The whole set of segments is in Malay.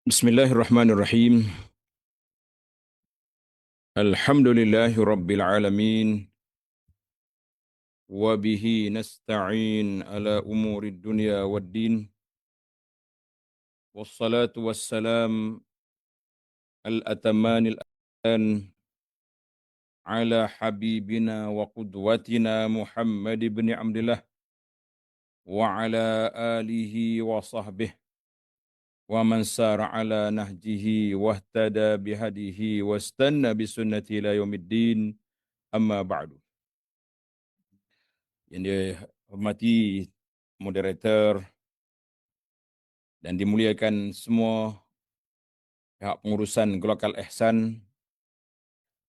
Bismillahirrahmanirrahim. Alhamdulillahi rabbil alamin. Wa bihi nasta'in ala umuri dunya waddin. Wassalatu wassalam al-atamanil an ala habibina wa qudwatina Muhammad ibn Abdullah wa ala alihi wa sahbihi wa man sara ala nahjihi wahtada bihadihi wastanna bisunnati ila yaumiddin. Amma ba'du. Yang dihormati moderator dan dimuliakan semua pihak pengurusan Global Ihsan,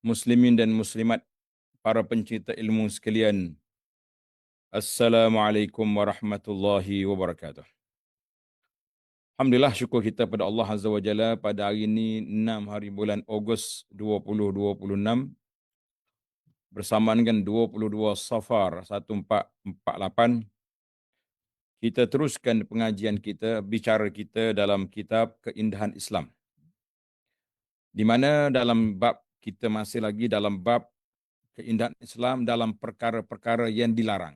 muslimin dan muslimat, para pencinta ilmu sekalian. Assalamualaikum warahmatullahi wabarakatuh. Alhamdulillah, syukur kita pada Allah Azza wa Jalla pada hari ini 6 hari bulan Ogos 2026 bersamaan dengan 22 Safar 1448. Kita teruskan pengajian kita, bicara kita dalam kitab Keindahan Islam. Di mana dalam bab kita masih lagi dalam bab keindahan Islam dalam perkara-perkara yang dilarang.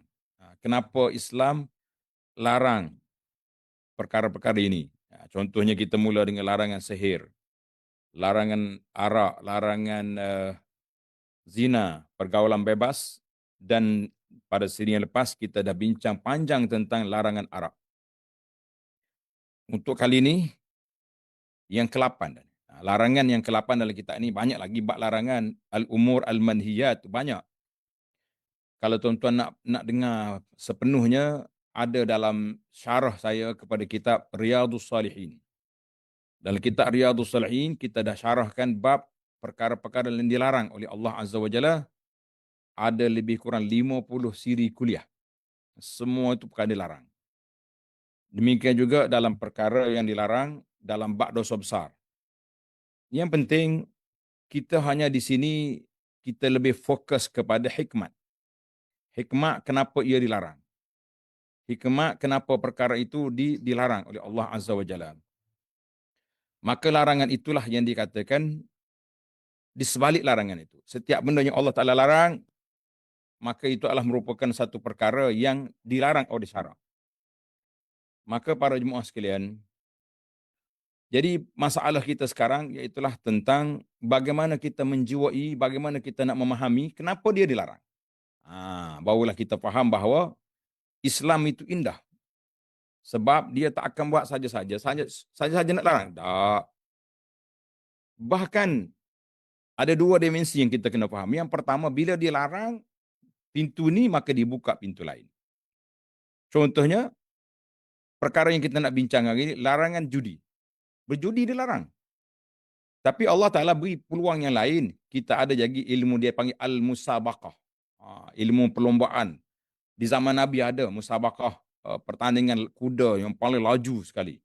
Kenapa Islam larang perkara-perkara ini? Contohnya kita mula dengan larangan sihir, larangan arak, larangan zina, pergaulan bebas, dan pada siri yang lepas kita dah bincang panjang tentang larangan arak. Untuk kali ini yang ke-8. Larangan yang ke-8 dalam kitab ini banyak lagi bab larangan al-umur al-manhiyat, banyak. Kalau tuan-tuan nak dengar sepenuhnya, ada dalam syarah saya kepada kitab Riyadhus Salihin. Dalam kitab Riyadhus Salihin kita dah syarahkan bab perkara-perkara yang dilarang oleh Allah Azza wa Jalla. Ada lebih kurang 50 siri kuliah. Semua itu perkara dilarang. Demikian juga dalam perkara yang dilarang dalam bab dosa besar. Yang penting kita hanya di sini kita lebih fokus kepada hikmat. Hikmat kenapa ia dilarang. Hikmat kenapa perkara itu dilarang oleh Allah Azza wa Jalla. Maka larangan itulah yang dikatakan di sebalik larangan itu. Setiap benda yang Allah Ta'ala larang, maka itu adalah merupakan satu perkara yang dilarang oleh syarak. Maka para jemaah sekalian, jadi masalah kita sekarang iaitulah tentang bagaimana kita menjiwai, bagaimana kita nak memahami kenapa dia dilarang. Barulah kita faham bahawa Islam itu indah. Sebab dia tak akan buat saja-saja nak larang. Tak. Bahkan ada dua dimensi yang kita kena faham. Yang pertama, bila dia larang pintu ni, maka dibuka pintu lain. Contohnya, perkara yang kita nak bincang hari ini, larangan judi. Berjudi dilarang. Tapi Allah Ta'ala beri peluang yang lain. Kita ada lagi ilmu dia panggil al-musabaqah. Ilmu perlombaan. Di zaman Nabi ada musabaqah, pertandingan kuda yang paling laju sekali.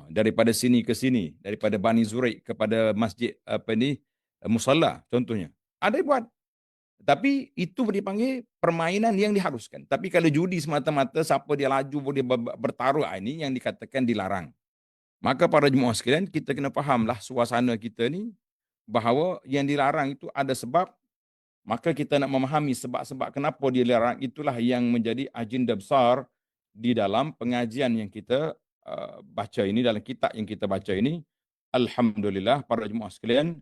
Daripada sini ke sini, daripada Bani Zuraik kepada masjid musalla contohnya. Ada buat. Tapi itu dipanggil permainan yang diharuskan. Tapi kalau judi semata-mata siapa dia laju boleh bertaruh, ini yang dikatakan dilarang. Maka para jemaah sekalian, kita kena fahamlah suasana kita ni bahawa yang dilarang itu ada sebab. Maka kita nak memahami sebab-sebab kenapa dia dilarang, itulah yang menjadi agenda besar di dalam pengajian yang kita baca ini, dalam kitab yang kita baca ini. Alhamdulillah para jemaah sekalian,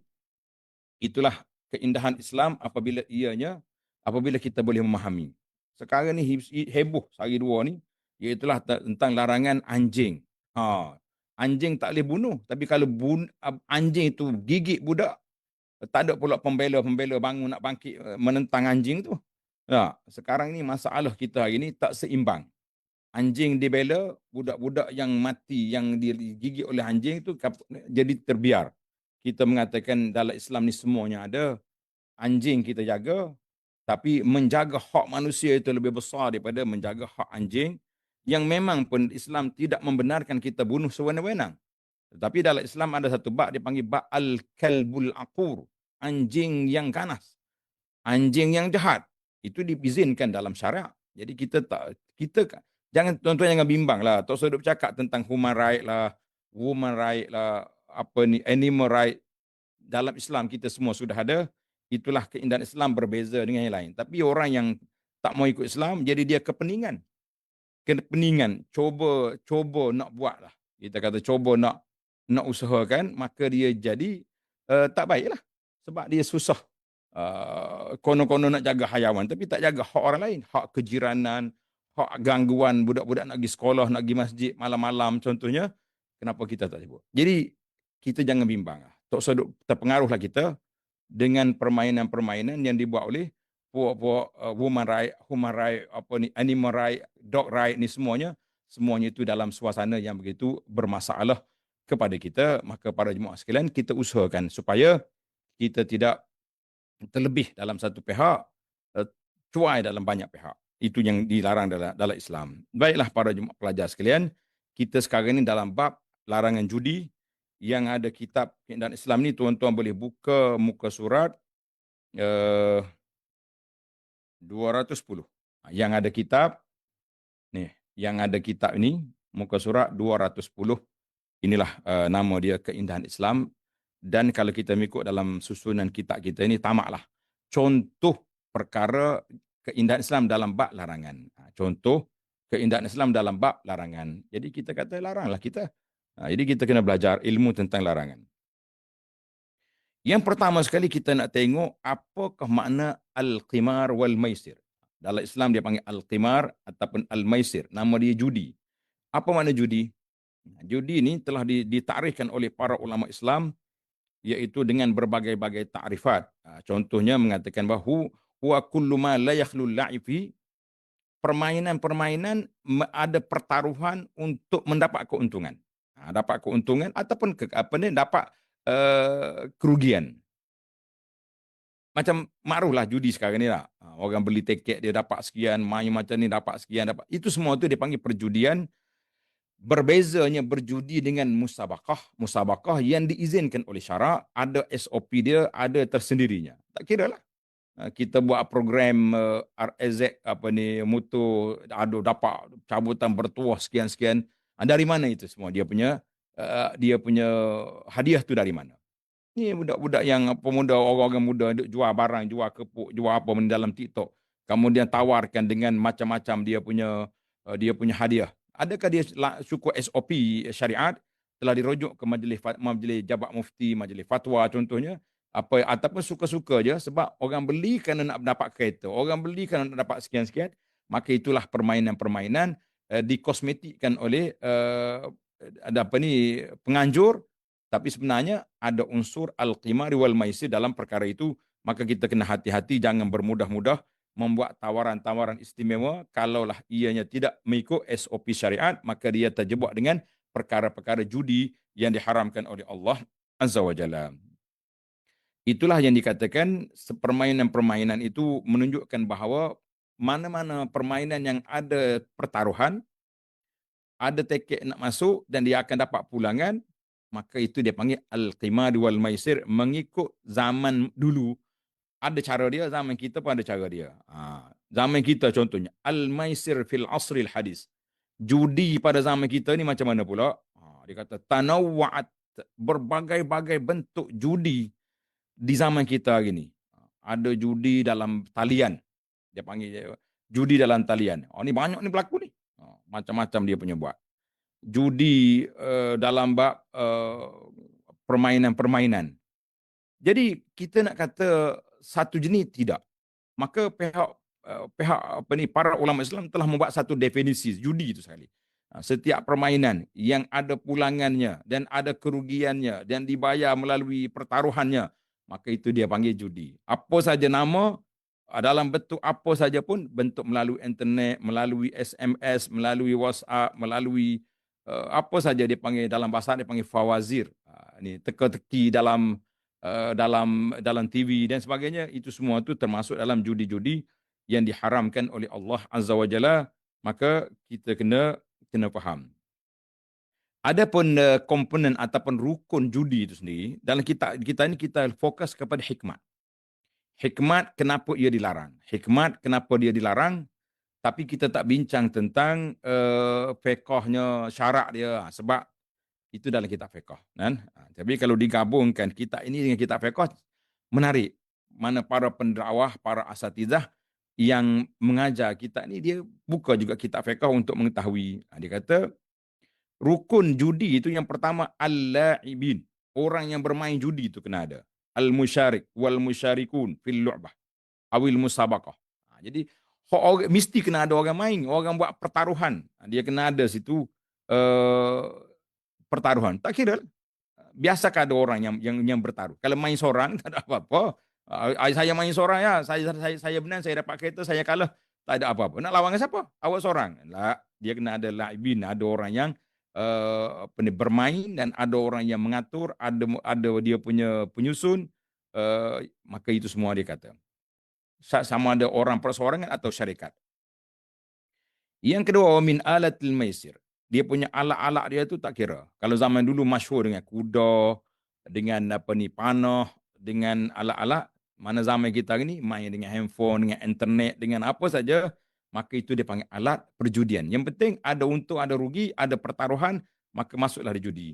itulah keindahan Islam apabila kita boleh memahami. Sekarang ni heboh sehari dua ni, iaitulah tentang larangan anjing. Anjing tak boleh bunuh, tapi kalau anjing itu gigit budak, tak ada pula pembela bangun nak bangkit menentang anjing tu. Sekarang ni masalah kita hari ni tak seimbang. Anjing dibela, budak-budak yang mati, yang digigit oleh anjing tu jadi terbiar. Kita mengatakan dalam Islam ni semuanya ada. Anjing kita jaga, tapi menjaga hak manusia itu lebih besar daripada menjaga hak anjing, yang memang pun Islam tidak membenarkan kita bunuh sewenang-wenang. Tetapi dalam Islam ada satu bab dipanggil bab al-kalbul aqur, anjing yang ganas, anjing yang jahat. Itu diizinkan dalam syariat. Jadi jangan tuan-tuan jangan bimbang lah. Tak usah bercakap tentang human right lah, woman right lah, animal right dalam Islam kita semua sudah ada. Itulah keindahan Islam berbeza dengan yang lain. Tapi orang yang tak mau ikut Islam, jadi dia kepeningan, cuba nak buat lah. Kita kata cuba nak usahakan, maka dia jadi tak baiklah. Sebab dia susah. Konon-konon nak jaga hayawan, tapi tak jaga hak orang lain. Hak kejiranan, hak gangguan budak-budak nak pergi sekolah, nak pergi masjid malam-malam contohnya. Kenapa kita tak sebut? Jadi, kita jangan bimbang. Tak usah terpengaruhlah kita dengan permainan-permainan yang dibuat oleh puak-puak human right, animal right, dog right ni semuanya itu dalam suasana yang begitu bermasalah kepada kita. Maka para jemaah sekalian, kita usahakan supaya kita tidak terlebih dalam satu pihak, cuai dalam banyak pihak. Itu yang dilarang dalam Islam. Baiklah para jemaah pelajar sekalian, kita sekarang ini dalam bab larangan judi. Yang ada kitab keindahan Islam ni, tuan-tuan boleh buka muka surat 210. Yang ada kitab ni, muka surat 210. Inilah nama dia, keindahan Islam. Dan kalau kita mengikut dalam susunan kitab kita ini, tamaklah contoh perkara keindahan Islam dalam bab larangan. Contoh keindahan Islam dalam bab larangan. Jadi kita kata laranglah kita. Jadi kita kena belajar ilmu tentang larangan. Yang pertama sekali kita nak tengok apakah makna al-qimar wal maisir. Dalam Islam dia panggil al-qimar ataupun al-maisir. Nama dia judi. Apa makna judi? Judi ini telah ditakrifkan oleh para ulama Islam, iaitu dengan berbagai-bagai takrifat. Contohnya mengatakan bahawa huwa kullu ma la yakhlul la'ifi, permainan-permainan ada pertaruhan untuk mendapat keuntungan. Dapat keuntungan ataupun dapat kerugian. Macam makruhlah judi sekarang ni lah. Orang beli tiket dia dapat sekian, main macam ni dapat sekian, dapat. Itu semua tu dipanggil perjudian. Berbezanya berjudi dengan musabakah. Musabakah yang diizinkan oleh syarak, ada SOP dia, ada tersendirinya. Tak kira lah. Kita buat program RZ motor, ada dapat cabutan bertuah sekian-sekian. Dari mana itu semua? Dia punya hadiah tu dari mana? Ni budak-budak yang pemuda, orang-orang muda duk jual barang, jual kepuk, jual apa dalam TikTok. Kemudian tawarkan dengan macam-macam dia punya hadiah. Adakah dia syukur SOP syariat telah dirujuk ke majlis Jabat Mufti, majlis fatwa contohnya, ataupun suka-suka je sebab orang beli kerana nak dapat kereta, orang beli kerana nak dapat sekian-sekian, maka itulah permainan-permainan dikosmetikkan oleh penganjur, tapi sebenarnya ada unsur al-qimari wal maisir dalam perkara itu. Maka kita kena hati-hati, jangan bermudah-mudah membuat tawaran-tawaran istimewa. Kalaulah ianya tidak mengikut SOP syariat, maka dia terjebak dengan perkara-perkara judi yang diharamkan oleh Allah Azza wa Jalla. Itulah yang dikatakan permainan-permainan itu menunjukkan bahawa mana-mana permainan yang ada pertaruhan, ada tiket nak masuk dan dia akan dapat pulangan, maka itu dia panggil al-qimar wal maisir. Mengikut zaman dulu, ada cara dia, zaman kita pun ada cara dia. Zaman kita contohnya, al-maisir fil asril hadis. Judi pada zaman kita ni macam mana pula? Dia kata, tanawwa'at, berbagai-bagai bentuk judi di zaman kita hari ni. Ada judi dalam talian. Dia panggil judi dalam talian. Ni banyak ni berlaku ni. Macam-macam dia punya buat. Judi dalam bab permainan-permainan. Jadi kita nak kata satu jenis tidak. Maka para ulama Islam telah membuat satu definisi judi itu sekali. Setiap permainan yang ada pulangannya dan ada kerugiannya dan dibayar melalui pertaruhannya, maka itu dia panggil judi. Apa saja nama, dalam bentuk apa saja pun, bentuk melalui internet, melalui SMS, melalui WhatsApp, melalui apa saja dia panggil, dalam bahasa dia panggil fawazir. Ini teka-teki dalam TV dan sebagainya, itu semua itu termasuk dalam judi-judi yang diharamkan oleh Allah Azza wa Jalla. Maka kita kena faham. Adapun komponen ataupun rukun judi itu sendiri, dalam kita ni kita fokus kepada hikmat. Hikmat kenapa ia dilarang. Hikmat kenapa dia dilarang, tapi kita tak bincang tentang fiqahnya, syarak dia. Sebab Itu dalam kitab fiqh, kan? Tapi kalau digabungkan kitab ini dengan kitab fiqh, menarik. Mana para pendakwah, para asatidzah yang mengajar kita ni, dia buka juga kitab fiqh untuk mengetahui. Dia kata rukun judi itu yang pertama al-la'ibin. Orang yang bermain judi itu kena ada. Al-musyarik wal musyarikun fil lu'bah awil musabaqah. Jadi mesti kena ada orang main, orang buat pertaruhan. Dia kena ada situ pertaruhan. Tak kira biasakah ada orang yang bertaruh. Kalau main seorang tak ada apa-apa. Saya main seorang ya, saya menang, saya dapat kereta, saya kalah, tak ada apa-apa. Nak lawan dengan siapa? Awak seorang. Lah, dia kena ada laibin, ada orang yang bermain dan ada orang yang mengatur, ada dia punya penyusun, maka itu semua dia kata. Sama ada orang perseorangan atau syarikat. Yang kedua, min alatil maisir. Dia punya alat-alat dia tu tak kira. Kalau zaman dulu masyhur dengan kuda, dengan panah, dengan alat-alat, mana zaman kita ni main dengan handphone, dengan internet, dengan apa saja, maka itu dia panggil alat perjudian. Yang penting ada untung, ada rugi, ada pertaruhan, maka masuklah di judi.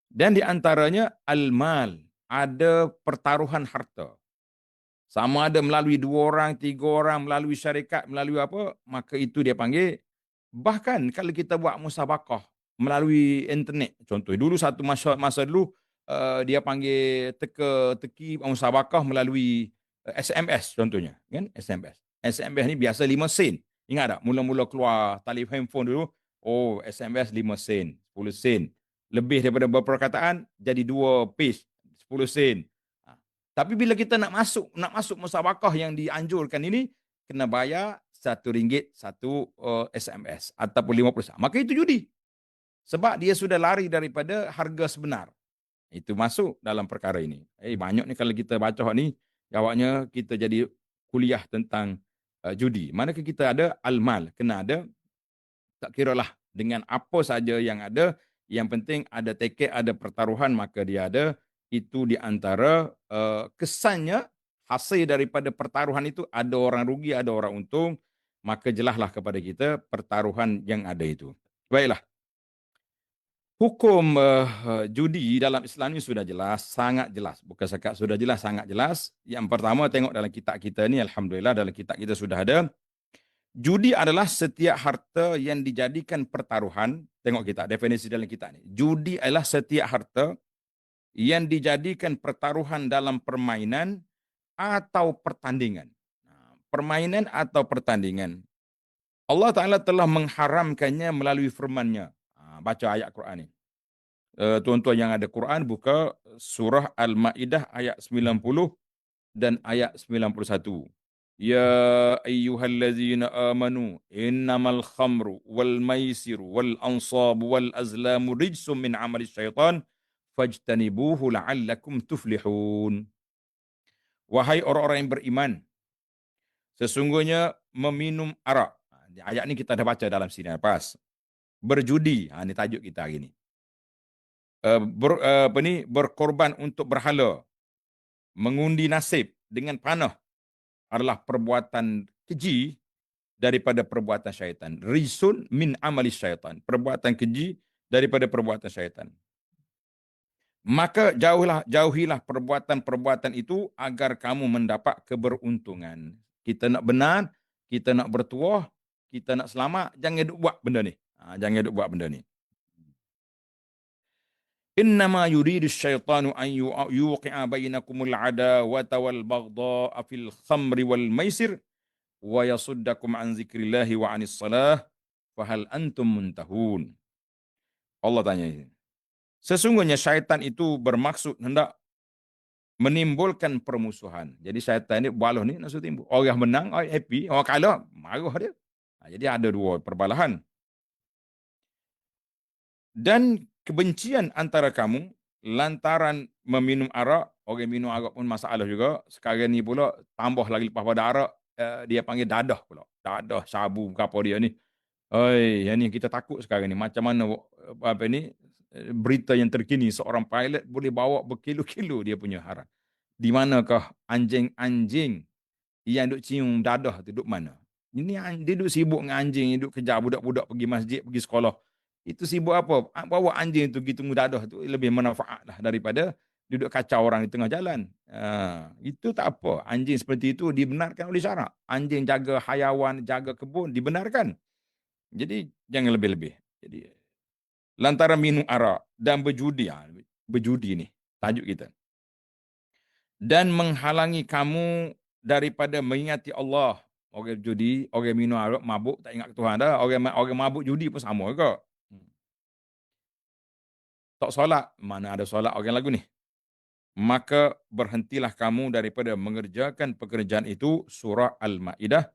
Dan di antaranya al-mal, ada pertaruhan harta. Sama ada melalui 2 orang, 3 orang, melalui syarikat, melalui apa, maka itu dia panggil. Bahkan kalau kita buat musabakah melalui internet, contoh dulu satu masa dulu, dia panggil teka-teki musabakah melalui SMS contohnya, kan? SMS. SMS ni biasa 5 sen. Ingat tak? Mula-mula keluar telefon handphone dulu, oh SMS 5 sen, 10 sen. Lebih daripada beberapa perkataan, jadi 2 page, 10 sen. Tapi bila kita nak masuk musabakah yang dianjurkan ini, kena bayar RM1 satu SMS ataupun 50 sen. Maka itu judi. Sebab dia sudah lari daripada harga sebenar. Itu masuk dalam perkara ini. Banyak ni kalau kita baca ni, jawabnya kita jadi kuliah tentang judi. Manakah kita ada al-mal, kena ada, tak kiralah dengan apa saja yang ada, yang penting ada tiket, ada pertaruhan, maka dia ada. Itu di antara kesannya, hasil daripada pertaruhan itu ada orang rugi, ada orang untung, maka jelaslah kepada kita pertaruhan yang ada itu. Baiklah. Hukum judi dalam Islam ini sudah jelas, sangat jelas. Bukan sekat sudah jelas, sangat jelas. Yang pertama, tengok dalam kitab kita ni, alhamdulillah dalam kitab kita sudah ada. Judi adalah setiap harta yang dijadikan pertaruhan. Tengok kita, definisi dalam kitab ni. Judi adalah setiap harta yang dijadikan pertaruhan dalam permainan atau pertandingan. Permainan atau pertandingan. Allah Ta'ala telah mengharamkannya melalui firman-Nya. Baca ayat Quran ni. Tuan-tuan yang ada Quran, buka surah Al-Ma'idah ayat 90 dan ayat 91. Ya ayyuhallazina amanu innamal khamru wal maisiru wal ansabu wal azlamu rijsum min amali syaitan fajtanibuhu la'allakum tuflihun. Wahai orang-orang yang beriman, sesungguhnya meminum arak. Ayat ni kita dah baca dalam sini pas. Berjudi, ini tajuk kita hari ni. Berkorban untuk berhala, mengundi nasib dengan panah adalah perbuatan keji daripada perbuatan syaitan. Risun min amali syaitan. Perbuatan keji daripada perbuatan syaitan. Maka jauhilah perbuatan-perbuatan itu agar kamu mendapat keberuntungan. Kita nak benar, kita nak bertuah, kita nak selamat, jangan duk buat benda ni. Jangan duk buat benda ni. Innama yuridu syaitanu an yuqi'a bainakumul adawata wal baghdha'a fil khamri wal maisir wa yasuddakum an zikrillahi wa anis salah fahal antum muntahun. Allah tanya ini. Sesungguhnya syaitan itu bermaksud hendak menimbulkan permusuhan. Jadi syaitan ini balah ni nak timbul. Orang menang, orang happy, orang kalah, marah dia. Jadi ada 2 perbalahan. Dan kebencian antara kamu lantaran meminum arak. Orang minum arak pun masalah juga. Sekarang ni pula tambah lagi lepas pada arak, dia panggil dadah pula. Dadah, sabu, apa dia ni. Yang ni kita takut sekarang ni. Macam mana berita yang terkini, seorang pilot boleh bawa berkilo-kilo dia punya arak. Di manakah anjing-anjing yang duk cium dadah tu duk mana? Ini dia duk sibuk dengan anjing, duk kejar budak-budak pergi masjid, pergi sekolah. Itu sibuk apa? Bawa anjing tu gitu mudadah tu lebih manfaat lah daripada duduk kacau orang di tengah jalan. Itu tak apa. Anjing seperti itu dibenarkan oleh syarak. Anjing jaga hayawan, jaga kebun dibenarkan. Jadi jangan lebih-lebih. Jadi lantaran minum arak dan berjudi, berjudi ni tajuk kita. Dan menghalangi kamu daripada mengingati Allah. Orang judi, orang minum arak, mabuk tak ingat Tuhan dah. Orang mabuk judi pun sama juga. Tak solat, mana ada solat orang lagu ni. Maka berhentilah kamu daripada mengerjakan pekerjaan itu. Surah Al-Ma'idah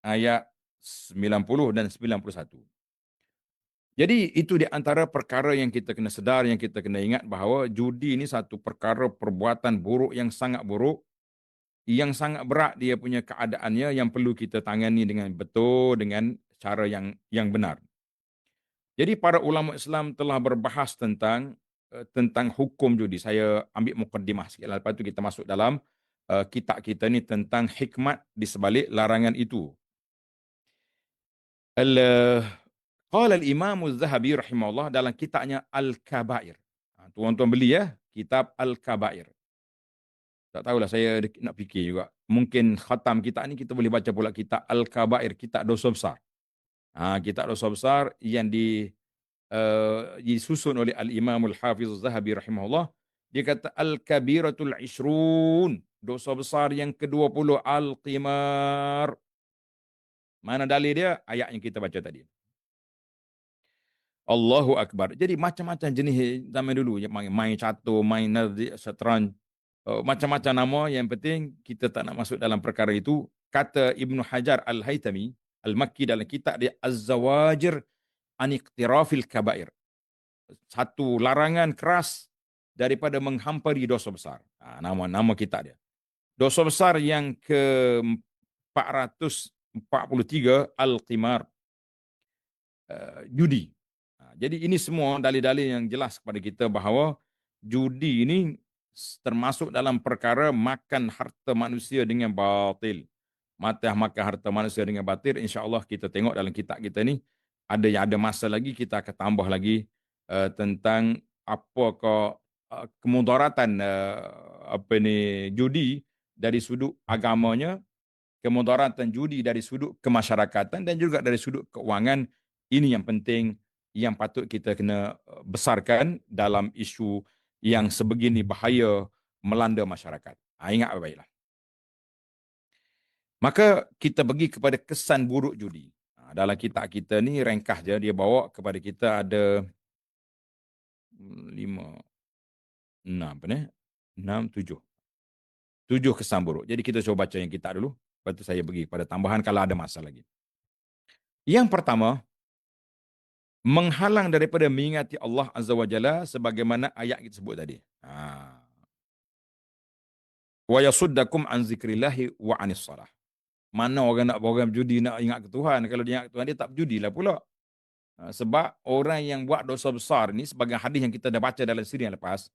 ayat 90 dan 91. Jadi itu di antara perkara yang kita kena sedar, yang kita kena ingat bahawa judi ini satu perkara perbuatan buruk yang sangat buruk, yang sangat berat dia punya keadaannya, yang perlu kita tangani dengan betul, dengan cara yang benar. Jadi para ulama Islam telah berbahas tentang hukum judi. Saya ambil mukadimah sikit lah. Lepas tu kita masuk dalam kitab kita ni tentang hikmat di sebalik larangan itu. Qala al-Imam Az-Zahabi rahimahullah dalam kitabnya Al-Kabair. Tuan-tuan beli ya, kitab Al-Kabair. Tak tahulah, saya nak fikir juga. Mungkin khatam kitab ni kita boleh baca pula kitab Al-Kabair, kitab dosa besar. Kitab dosa besar yang disusun oleh Al-Imam Al-Hafiz Az-Zahabi rahimahullah. Dia kata Al-Kabiratul Ishrun, dosa besar yang ke-20, Al-Qimar. Mana dalil dia? Ayat yang kita baca tadi. Allahu Akbar. Jadi macam-macam jenis zaman dulu. Main catur, main nazi, syatranj. Macam-macam nama. Yang penting kita tak nak masuk dalam perkara itu. Kata Ibnu Hajar Al-Haytami, Al-Makki dalam kitab dia, Az-Zawajir an Iqtirafil Kabair. Satu larangan keras daripada menghampiri dosa besar. Nama kitab dia. Dosa besar yang ke-443, Al-Qimar. Judi. Jadi ini semua dalil-dalil yang jelas kepada kita bahawa judi ini termasuk dalam perkara makan harta manusia dengan batil. Makan harta manusia dengan batil, insya-Allah kita tengok dalam kitab kita ni ada masa lagi kita akan tambah lagi tentang apakah kemudaratan judi dari sudut agamanya, kemudaratan judi dari sudut kemasyarakatan dan juga dari sudut keuangan. Ini yang penting, yang patut kita kena besarkan dalam isu yang sebegini bahaya melanda masyarakat. Ingat baiklah. Maka kita pergi kepada kesan buruk judi. Dalam kitab kita ni ringkas je, dia bawa kepada kita ada 5, 6, 7. 7 kesan buruk. Jadi kita coba baca yang kitab dulu. Lepas tu saya pergi pada tambahan kalau ada masa lagi. Yang pertama, menghalang daripada mengingati Allah Azza wa Jalla sebagaimana ayat kita sebut tadi. Wa yasuddakum an zikrillahi wa anis salah. Mana orang berjudi nak ingat ke Tuhan? Kalau dia ingat ke Tuhan, dia tak berjudilah pula. Sebab orang yang buat dosa besar ni, sebagai hadis yang kita dah baca dalam siri yang lepas,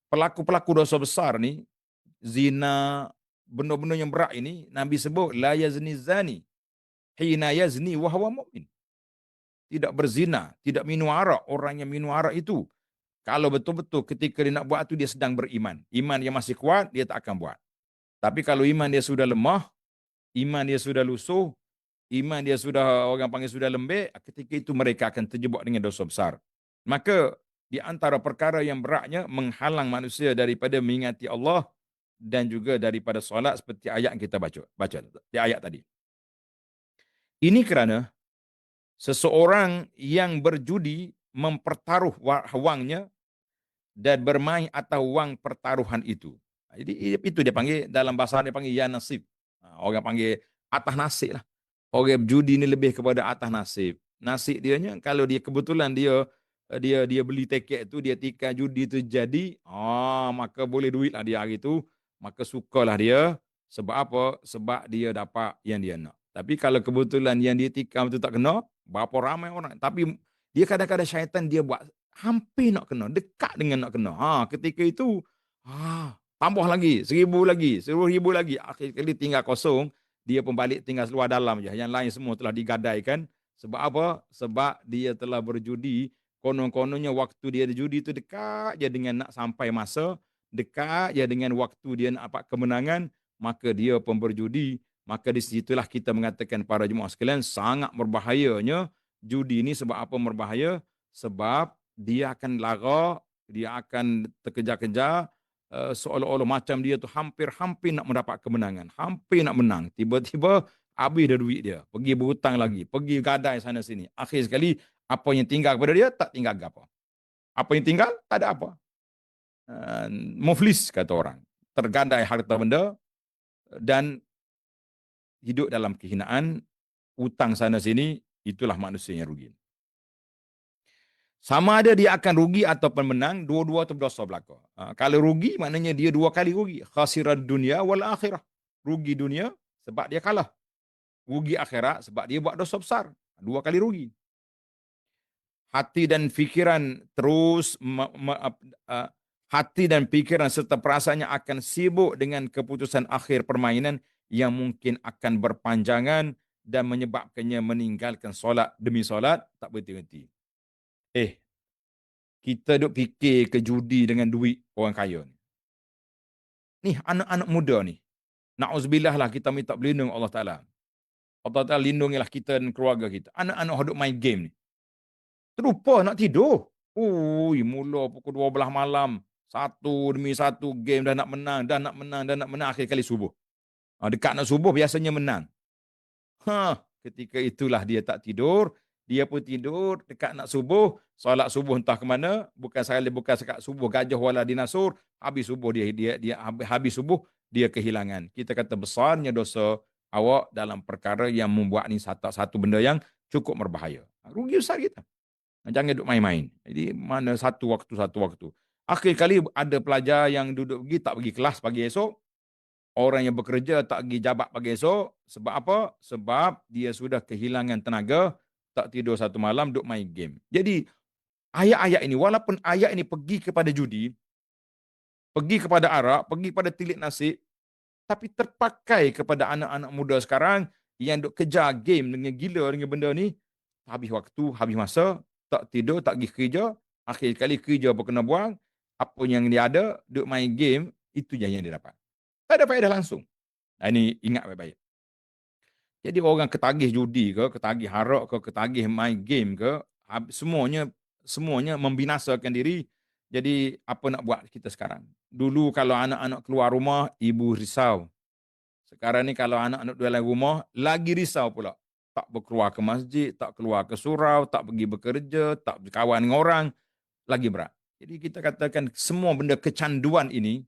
pelaku-pelaku dosa besar ni, zina, benda-benda yang berat ini, Nabi sebut, la yazni zani, hina yazni wa huwa mu'min. Tidak berzina, tidak minum arak. Orang yang minum arak itu, kalau betul-betul ketika dia nak buat itu, dia sedang beriman. Iman dia masih kuat, dia tak akan buat. Tapi kalau iman dia sudah lemah, iman dia sudah lusuh, iman dia sudah, orang panggil sudah lembek, ketika itu mereka akan terjebak dengan dosa besar. Maka, di antara perkara yang beratnya, menghalang manusia daripada mengingati Allah, dan juga daripada solat, seperti ayat yang kita baca di ayat tadi. Ini kerana, seseorang yang berjudi mempertaruh wangnya dan bermain atas wang pertaruhan itu. Jadi itu dia panggil, dalam bahasa dia panggil ya nasib. Orang panggil atas nasib lah. Orang berjudi ni lebih kepada atas nasib. Nasib dianya kalau dia kebetulan dia beli tiket tu, dia tikar judi tu jadi, maka boleh duit lah dia hari tu, maka sukalah dia. Sebab apa? Sebab dia dapat yang dia nak. Tapi kalau kebetulan yang dia tikam tu tak kena, berapa ramai orang. Tapi dia kadang-kadang syaitan dia buat hampir nak kena, dekat dengan nak kena. Ketika itu, tambah lagi, 1,000 lagi, 10,000 lagi. Akhir kali tinggal kosong, dia pun balik tinggal luar dalam je. Yang lain semua telah digadaikan. Sebab apa? Sebab dia telah berjudi Konon-kononnya waktu dia judi itu dekat je dengan nak sampai masa, dekat je dengan waktu dia nak dapat kemenangan, maka dia pun berjudi. Maka di situlah kita mengatakan para jemaah sekalian, sangat berbahayanya judi ini. Sebab apa berbahaya? Sebab dia akan lara, dia akan terkejar-kejar, seolah-olah macam dia tu hampir-hampir nak mendapat kemenangan, hampir nak menang. Tiba-tiba habis dah duit dia, pergi berhutang lagi, pergi gadai sana sini. Akhir sekali, apa yang tinggal kepada dia, tak tinggal apa. Apa yang tinggal, tak ada apa. Muflis, kata orang. Tergadai harta benda, dan hidup dalam kehinaan, hutang sana sini, itulah manusia yang rugi. Sama ada dia akan rugi ataupun menang, dua-dua tu berdosa belaka. Kalau rugi, maknanya dia dua kali rugi. Khasirad dunia wal akhirah. Rugi dunia sebab dia kalah. Rugi akhirat sebab dia buat dosa besar. Dua kali rugi. Hati dan fikiran terus hati dan fikiran serta perasaannya akan sibuk dengan keputusan akhir permainan yang mungkin akan berpanjangan dan menyebabkannya meninggalkan solat demi solat tak berhenti-henti. Kita duk fikir ke judi dengan duit orang kaya ni. Ni anak-anak muda ni. Na'udzubillah lah, kita minta berlindung Allah Ta'ala. Allah Ta'ala lindungilah kita dan keluarga kita. Anak-anak duk main game ni. Terlupa nak tidur. Ui, mula pukul 12 malam. Satu demi satu game dah nak menang, dah nak menang, dah nak menang. Akhir kali subuh. Dekat nak subuh biasanya menang. Ketika itulah dia tak tidur. Dia pun tidur dekat nak subuh. Solat subuh entah ke mana. Bukan sekat subuh gajah wala dinasur. Habis subuh habis subuh dia kehilangan. Kita kata besarnya dosa awak dalam perkara yang membuat ni satu benda yang cukup berbahaya. Rugi besar kita. Jangan duduk main-main. Jadi mana satu waktu. Akhir kali ada pelajar yang duduk pergi tak pergi kelas pagi esok. Orang yang bekerja tak pergi jabat pagi esok. Sebab apa? Sebab dia sudah kehilangan tenaga, tak tidur satu malam, duduk main game. Jadi ayat-ayat ini, walaupun ayat ini pergi kepada judi, pergi kepada arak, pergi kepada tilik nasib, tapi terpakai kepada anak-anak muda sekarang yang duk kejar game dengan gila dengan benda ni, habis waktu, habis masa, tak tidur, tak pergi kerja, akhir kali kerja pun kena buang, apa yang dia ada, duk main game, itu je yang dia dapat. Tak ada faedah langsung. Ini ingat baik-baik. Jadi orang ketagih judi ke, ketagih harak ke, ketagih main game ke, semuanya membinasakan diri. Jadi apa nak buat kita sekarang? Dulu kalau anak-anak keluar rumah, ibu risau. Sekarang ni kalau anak-anak dalam rumah, lagi risau pula. Tak berkeluar ke masjid, tak keluar ke surau, tak pergi bekerja, tak berkawan dengan orang, lagi berat. Jadi kita katakan semua benda kecanduan ini,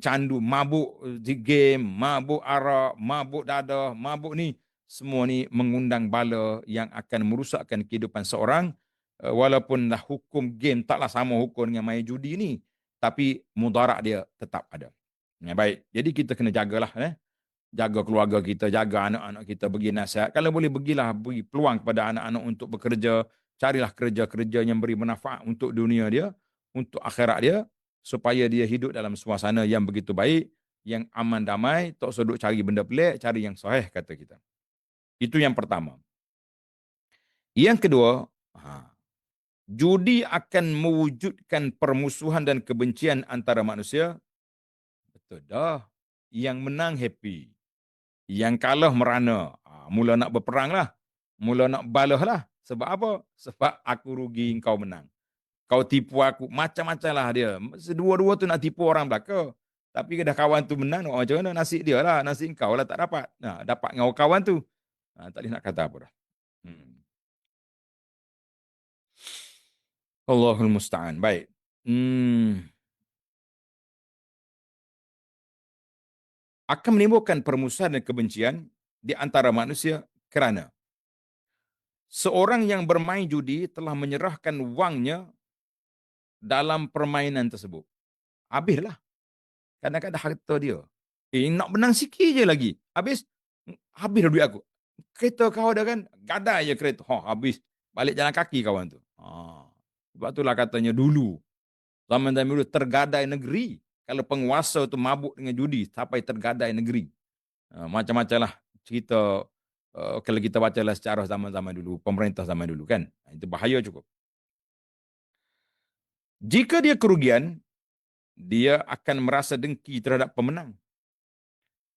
candu, mabuk di game, mabuk arak, mabuk dadah, mabuk ni, semua ni mengundang bala yang akan merusakkan kehidupan seorang. Walaupun dah hukum game taklah sama hukum dengan main judi ni, tapi mudarat dia tetap ada. Baik, jadi kita kena jagalah, jaga keluarga kita, jaga anak-anak kita, bagi nasihat. Kalau boleh bagi peluang kepada anak-anak untuk bekerja, carilah kerja-kerja yang beri manfaat untuk dunia dia, untuk akhirat dia, supaya dia hidup dalam suasana yang begitu baik, yang aman damai, tak usah duk cari benda pelik, cari yang sahih, kata kita. Itu yang pertama. Yang kedua, judi akan mewujudkan permusuhan dan kebencian antara manusia. Betul dah. Yang menang happy, yang kalah merana. Mula nak berperang lah, mula nak balah lah. Sebab apa? Sebab aku rugi, kau menang. Kau tipu aku, macam-macam lah dia. Dua-dua tu nak tipu orang belaka. Tapi dah kawan tu menang, macam mana? Nasib dia lah, nasib kau lah tak dapat. Dapat dengan kawan tu. Tak boleh nak kata apa dah. Allahul Musta'an. Baik. Akan menimbulkan permusuhan dan kebencian di antara manusia kerana seorang yang bermain judi telah menyerahkan wangnya dalam permainan tersebut. Habislah. Kadang-kadang harta dia. Nak menang sikit je lagi. Habis dah duit aku. Kereta kau dah kan, gadai je kereta. Habis. Balik jalan kaki kawan tu. Sebab itulah katanya dulu, zaman dulu tergadai negeri. Kalau penguasa tu mabuk dengan judi, sampai tergadai negeri. Macam-macam lah cerita Kalau kita bacalah sejarah zaman-zaman dulu, pemerintah zaman dulu kan. Itu bahaya cukup. Jika dia kerugian, dia akan merasa dengki terhadap pemenang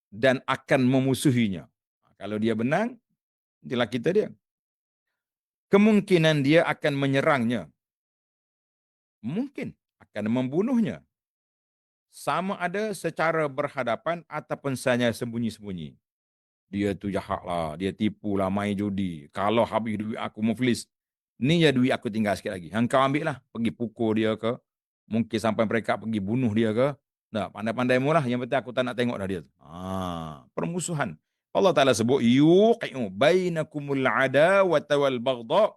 dan akan memusuhinya. Kalau dia menang, itulah kita dia. Kemungkinan dia akan menyerangnya. Mungkin akan membunuhnya. Sama ada secara berhadapan ataupun saja sembunyi-sembunyi. Dia tu jahat lah, dia tipu lah, main judi. Kalau habis duit aku muflis, ni ya duit aku tinggal sikit lagi. Hang kau ambil lah, pergi pukul dia ke, mungkin sampai mereka pergi bunuh dia ke. Nah, pandai-pandai mu lah, yang penting aku tak nak tengok dah dia tu. Permusuhan. Allah Ta'ala sebut, yuqi'u bainakumul adawata wal baghdha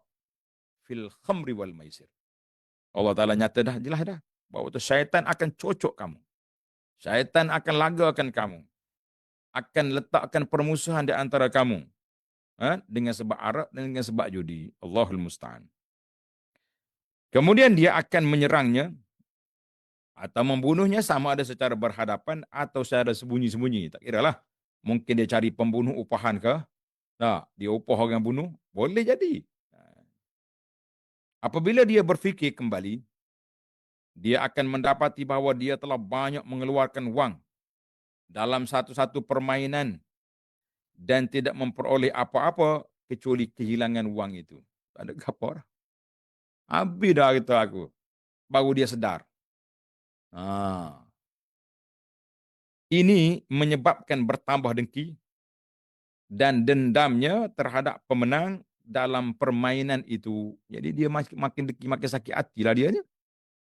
fil khamri wal maisir. Allah Ta'ala nyata dah, jelas dah. Bahawa tu syaitan akan cocok kamu. Syaitan akan lagakan kamu. Akan letakkan permusuhan di antara kamu. Dengan sebab arak dan dengan sebab judi. Allahul Musta'an. Kemudian dia akan menyerangnya atau membunuhnya sama ada secara berhadapan atau secara sembunyi-sembunyi. Tak kira lah. Mungkin dia cari pembunuh upahan ke. Dia upah orang bunuh. Boleh jadi. Apabila dia berfikir kembali, dia akan mendapati bahawa dia telah banyak mengeluarkan wang dalam satu-satu permainan dan tidak memperoleh apa-apa kecuali kehilangan wang itu. Tak ada apa. Habis dah kata aku. Baru dia sedar. Ini menyebabkan bertambah dengki dan dendamnya terhadap pemenang dalam permainan itu. Jadi dia makin dengki, makin sakit hati lah dia.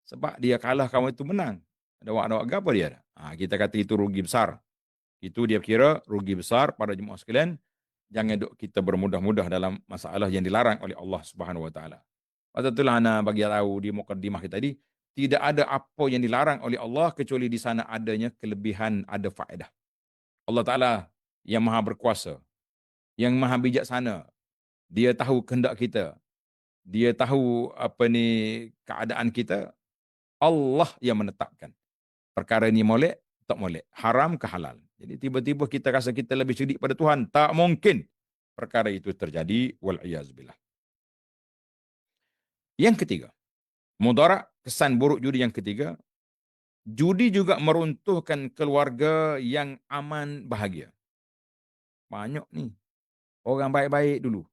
Sebab dia kalah kawan itu menang. Ada wak apa dia? Kita kata itu rugi besar. Itu dia kira rugi besar pada jemaah sekalian. Jangan duk kita bermudah-mudah dalam masalah yang dilarang oleh Allah Subhanahu Wa Taala. Pasal itulah ana bagi tahu di mukadimah kita tadi, tidak ada apa yang dilarang oleh Allah kecuali di sana adanya kelebihan, ada faedah. Allah Taala yang Maha berkuasa, yang Maha bijaksana. Dia tahu kehendak kita. Dia tahu keadaan kita. Allah yang menetapkan. Perkara ini molek, tak molek. Haram ke halal. Jadi tiba-tiba kita rasa kita lebih cerdik pada Tuhan. Tak mungkin perkara itu terjadi. Wal'iyazbillah. Yang ketiga. Mudarat, kesan buruk judi yang ketiga. Judi juga meruntuhkan keluarga yang aman bahagia. Banyak ni. Orang baik-baik dulu.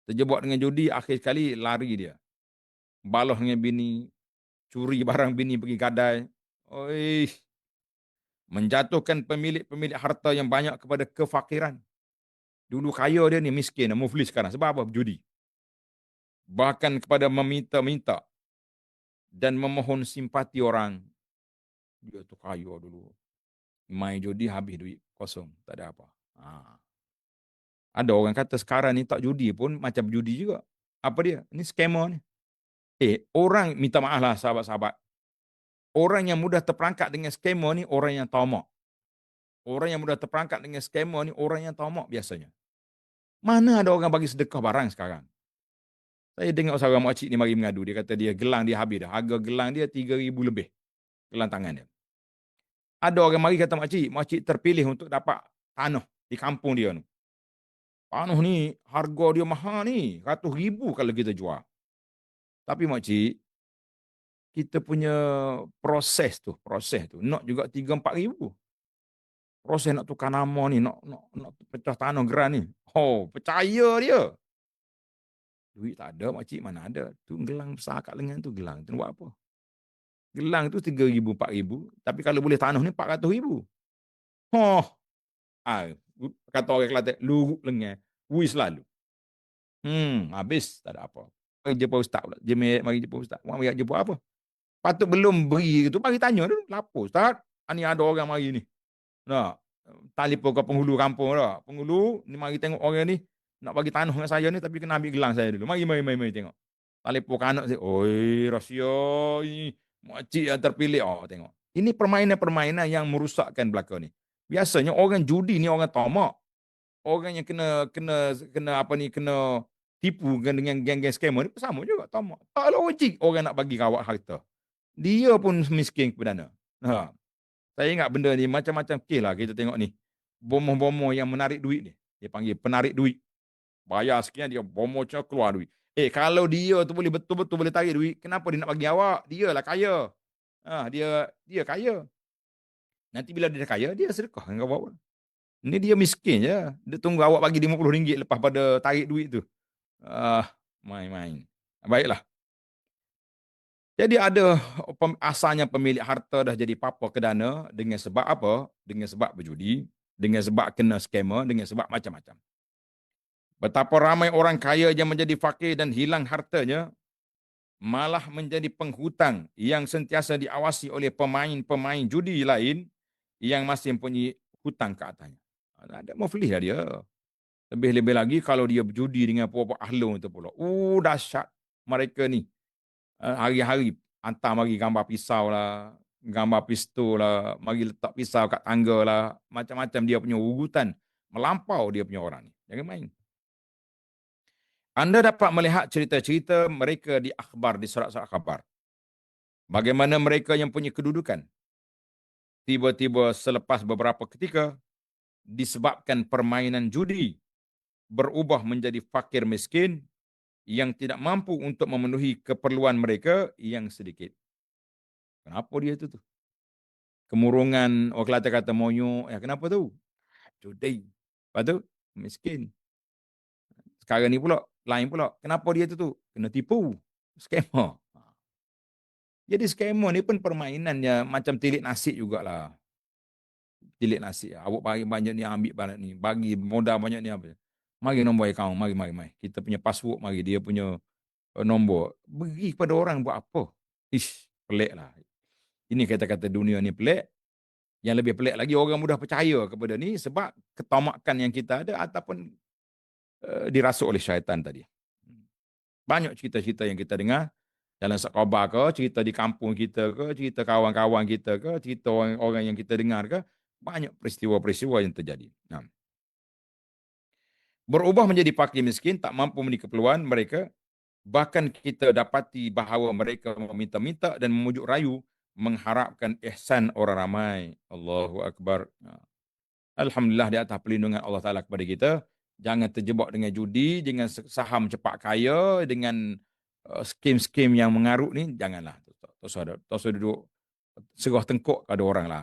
Terjebak dengan judi, akhir sekali lari dia. Balah dengan bini. Curi barang bini pergi gadai. Menjatuhkan pemilik-pemilik harta yang banyak kepada kefakiran. Dulu kaya dia ni miskin, muflis sekarang. Sebab apa? Judi. Bahkan kepada meminta-minta dan memohon simpati orang. Dia tu kaya dulu. Main judi habis duit kosong. Tak ada apa. Ada orang kata sekarang ni tak judi pun macam judi juga. Apa dia? Ini scammer ni. Orang minta maaf lah sahabat-sahabat. Orang yang mudah terperangkap dengan scammer ni orang yang tamak. Orang yang mudah terperangkap dengan scammer ni orang yang tamak biasanya. Mana ada orang bagi sedekah barang sekarang? Saya dengar seorang makcik ni mari mengadu. Dia kata dia gelang dia habis dah. Harga gelang dia 3,000 lebih. Gelang tangan dia. Ada orang mari kata makcik terpilih untuk dapat tanah di kampung dia ni. Tanah ni harga dia mahal ni. Ratus ribu kalau kita jual. Tapi makcik, kita punya proses tu nak juga 3-4 ribu. Proses nak tukar nama ni, nak pecah tanah geran ni. Percaya dia. Duit tak ada makcik, mana ada. Tu gelang besar kat lengan tu gelang. Tu buat apa? Gelang tu 3,000, 4,000. Tapi kalau boleh tanah ni 400 ribu. Kata orang Kelantan, luruk lengan. Wis lalu. Habis, tak ada apa. Mari jumpa ustaz pula. Mari jumpa ustaz. Mari jumpa apa? Patut belum beri tu, mari tanya dulu. Lapor ustaz. Ni ada orang mari ni. Telefon ke penghulu kampung dah. Penghulu, ni mari tengok orang ni. Nak bagi tanah dengan saya ni, tapi kena ambil gelang saya dulu. Mari tengok. Telefon ke anak saya. Rahsia. Makcik yang terpilih. Tengok. Ini permainan-permainan yang merusakkan belaka ni. Biasanya orang judi ni orang tamak. Orang yang kena tipu dengan geng-geng scammer ni sama juga tamak. Tak logik orang nak bagi rawat harta. Dia pun miskin perdana. Saya ingat benda ni macam-macam kes lah kita tengok ni. Bomoh-bomoh yang menarik duit ni. Dia panggil penarik duit. Bayar sekian, dia bomocnya keluar duit. Kalau dia tu boleh betul-betul boleh tarik duit, kenapa dia nak bagi awak? Dia lah kaya. Dia kaya. Nanti bila dia dah kaya, dia sedekah dengan awak. Ini dia miskin je. Dia tunggu awak bagi RM50 lepas pada tarik duit tu. Ah, main-main. Baiklah. Jadi ada asalnya pemilik harta dah jadi papa ke dana dengan sebab apa? Dengan sebab berjudi, dengan sebab kena skema, dengan sebab macam-macam. Betapa ramai orang kaya yang menjadi fakir dan hilang hartanya, malah menjadi penghutang yang sentiasa diawasi oleh pemain-pemain judi lain yang masih mempunyai hutang ke atasnya. Ada muflis lah dia. Lebih-lebih lagi kalau dia berjudi dengan puak-puak ahlung itu pula. Dahsyat mereka ni. Hari-hari hantar mari gambar pisau lah, gambar pistol lah, mari letak pisau kat tangga lah. Macam-macam dia punya urutan. Melampau dia punya orang ni. Jangan main. Anda dapat melihat cerita-cerita mereka di akhbar, di surat-surat khabar. Bagaimana mereka yang punya kedudukan. Tiba-tiba selepas beberapa ketika, disebabkan permainan judi, berubah menjadi fakir miskin, yang tidak mampu untuk memenuhi keperluan mereka yang sedikit. Kenapa dia itu tu? Kemurungan, orang Kelantan kata monyok. Kenapa tu? Judi. Lepas tu, miskin. Sekarang ni pula, lain pula. Kenapa dia tu? Kena tipu. Scammer. Jadi scammer ni pun permainannya macam tilik nasi jugalah. Tilik nasi. Awak bagi banyak ni, ambil banyak ni. Bagi modal banyak ni. Apa? Mari nombor akaun. Mari. Kita punya password, mari. Dia punya nombor. Beri kepada orang buat apa? Pelik lah. Ini kata-kata dunia ni pelik. Yang lebih pelik lagi, orang mudah percaya kepada ni sebab ketamakan yang kita ada ataupun dirasuk oleh syaitan tadi. Banyak cerita-cerita yang kita dengar dalam khabar ke, cerita di kampung kita ke, cerita kawan-kawan kita ke, cerita orang-orang yang kita dengar ke, banyak peristiwa-peristiwa yang terjadi. Berubah menjadi fakir miskin, tak mampu memenuhi keperluan mereka, bahkan kita dapati bahawa mereka meminta-minta dan memujuk rayu mengharapkan ihsan orang ramai. Allahu Akbar. Alhamdulillah di atas perlindungan Allah Ta'ala kepada kita. Jangan terjebak dengan judi, dengan saham cepat kaya, dengan skim-skim yang mengarut ni. Janganlah. Tak usah duduk serah tengkuk kepada orang lah.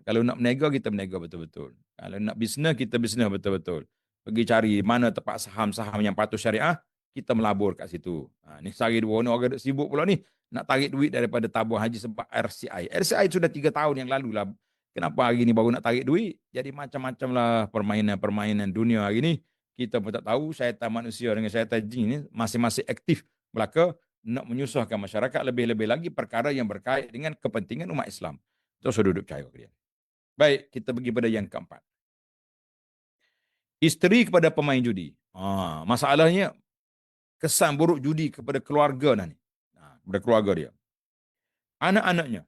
Kalau nak berniaga, kita berniaga betul-betul. Kalau nak bisnes, kita bisnes betul-betul. Pergi cari mana tempat saham-saham yang patuh syariah, kita melabur kat situ. Ni sehari dua, ni orang sibuk pula ni. Nak tarik duit daripada tabung haji sebab RCI. RCI sudah 3 tahun yang lalu lah. Kenapa hari ni baru nak tarik duit? Jadi macam-macam lah permainan-permainan dunia hari ni. Kita pun tak tahu syaitan manusia dengan syaitan jin ni masing-masing aktif belaka nak menyusahkan masyarakat, lebih-lebih lagi perkara yang berkait dengan kepentingan umat Islam. Terus duduk percaya ke dia. Baik, kita pergi pada yang keempat. Isteri kepada pemain judi. Masalahnya, kesan buruk judi kepada keluarga ni. Kepada keluarga dia. Anak-anaknya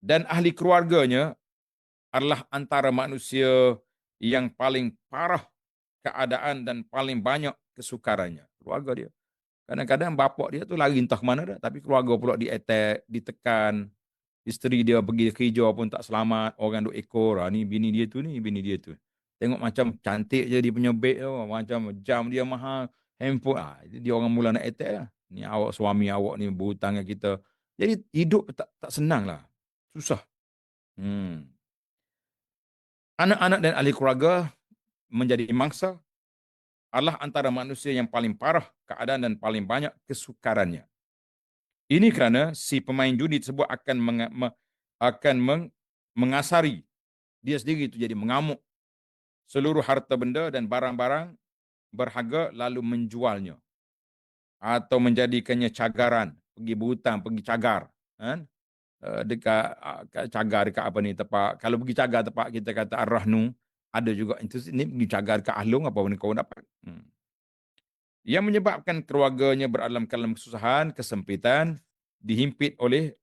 dan ahli keluarganya adalah antara manusia yang paling parah keadaan dan paling banyak kesukarannya. Keluarga dia. Kadang-kadang bapak dia tu lari entah ke mana dah, tapi keluarga pula di-attack, ditekan. Isteri dia pergi kerja pun tak selamat, orang duk ekor. Ni bini dia tu, ni bini dia tu. Tengok macam cantik je dia punya beg tu, macam jam dia mahal, handphone. Dia orang mula nak attack lah. Ni awak suami awak ni berhutang dengan kita. Jadi hidup tak senang lah. Susah. Anak-anak dan ahli keluarga menjadi mangsa adalah antara manusia yang paling parah keadaan dan paling banyak kesukarannya. Ini kerana si pemain judi tersebut akan mengasari dia sendiri itu jadi mengamuk seluruh harta benda dan barang-barang berharga lalu menjualnya atau menjadikannya cagaran, pergi berhutang, pergi cagar, kan? Dekat cagar dekat apa ni tempat, kalau pergi cagar tempat kita kata Ar-Rahnu, ada juga itu ni pergi cagar dekat Ahlung apa pun kau dapat. Yang menyebabkan keluarganya berada dalam kesusahan, kesempitan, dihimpit oleh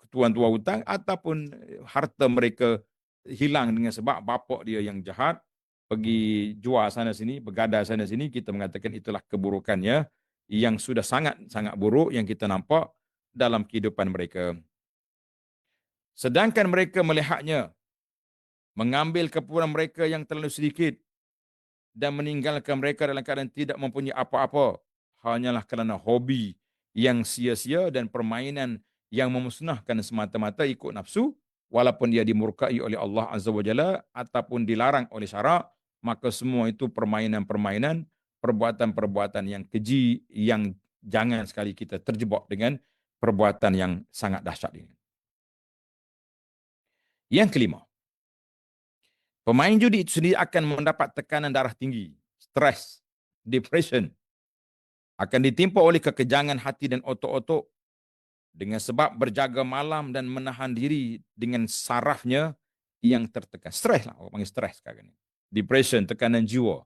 tuan-tuan hutang ataupun harta mereka hilang dengan sebab bapak dia yang jahat, pergi jual sana sini, bergadai sana sini. Kita mengatakan itulah keburukannya yang sudah sangat-sangat buruk yang kita nampak dalam kehidupan mereka. Sedangkan mereka melihatnya mengambil keperluan mereka yang terlalu sedikit dan meninggalkan mereka dalam keadaan tidak mempunyai apa-apa, hanyalah kerana hobi yang sia-sia dan permainan yang memusnahkan semata-mata ikut nafsu, walaupun dia dimurkai oleh Allah Azza wa Jalla ataupun dilarang oleh syarak, maka semua itu permainan-permainan, perbuatan-perbuatan yang keji yang jangan sekali kita terjebak dengan perbuatan yang sangat dahsyat ini. Yang kelima, pemain judi itu sendiri akan mendapat tekanan darah tinggi, stres, depression, akan ditimpa oleh kekejangan hati dan otot-otot dengan sebab berjaga malam dan menahan diri dengan sarafnya yang tertekan. Stres lah, orang panggil stres sekarang ni. Depression, tekanan jiwa.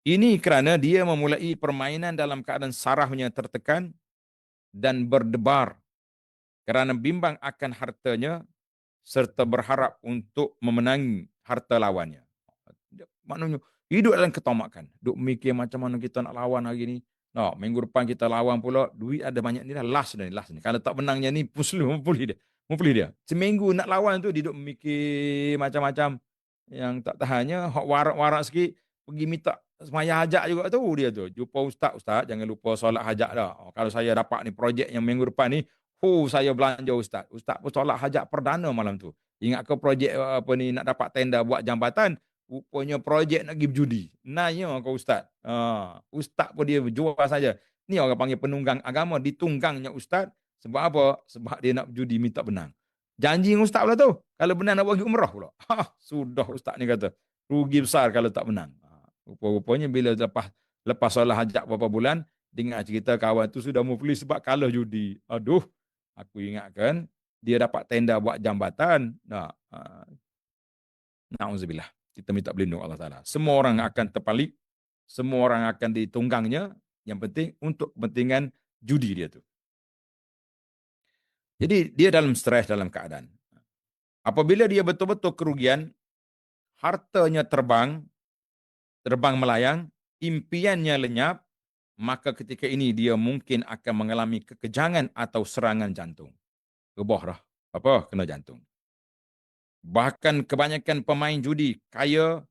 Ini kerana dia memulai permainan dalam keadaan sarafnya tertekan dan berdebar kerana bimbang akan hartanya serta berharap untuk memenangi harta lawannya. Maknanya hidup dalam ketamakan. Duk mikir macam mana kita nak lawan hari ni. Nah, minggu depan kita lawan pula, duit ada banyak ni dah, last dah ni, last ni. Kalau tak menangnya ni, pulih dia. Pulih dia. Seminggu nak lawan tu, dia duk mikir macam-macam. Yang tak tahannya, hak warak-warak sikit, pergi minta semaya hajat juga tu dia tu. Jumpa ustaz, ustaz jangan lupa solat hajat dah. Oh, kalau saya dapat ni projek yang minggu depan ni, saya belanja ustaz. Ustaz pun solat hajat perdana malam tu. Ingat ke projek apa ni nak dapat tender buat jambatan, rupanya projek nak pergi berjudi. Nanya kau ustaz. Ustaz pun dia berjual saja. Ni orang panggil penunggang agama, ditunggangnya ustaz. Sebab apa? Sebab dia nak berjudi minta benang. Janji dengan ustaz pula tu. Kalau benang nak pergi umrah pula. Sudah ustaz ni kata. Rugi besar kalau tak benang. Rupa-rupanya bila lepas solat hajat beberapa bulan, dengar cerita kawan tu sudah muflis sebab kalah judi. Aduh, aku ingatkan dia dapat tenda buat jambatan. Na'udzubillah. Kita minta berlindung Allah Ta'ala. Semua orang akan terpalik. Semua orang akan ditunggangnya. Yang penting untuk kepentingan judi dia tu. Jadi dia dalam stres dalam keadaan. Apabila dia betul-betul kerugian, hartanya terbang melayang, impiannya lenyap, maka ketika ini dia mungkin akan mengalami kekejangan atau serangan jantung. Rebah dah. Apa? Kena jantung. Bahkan kebanyakan pemain judi kaya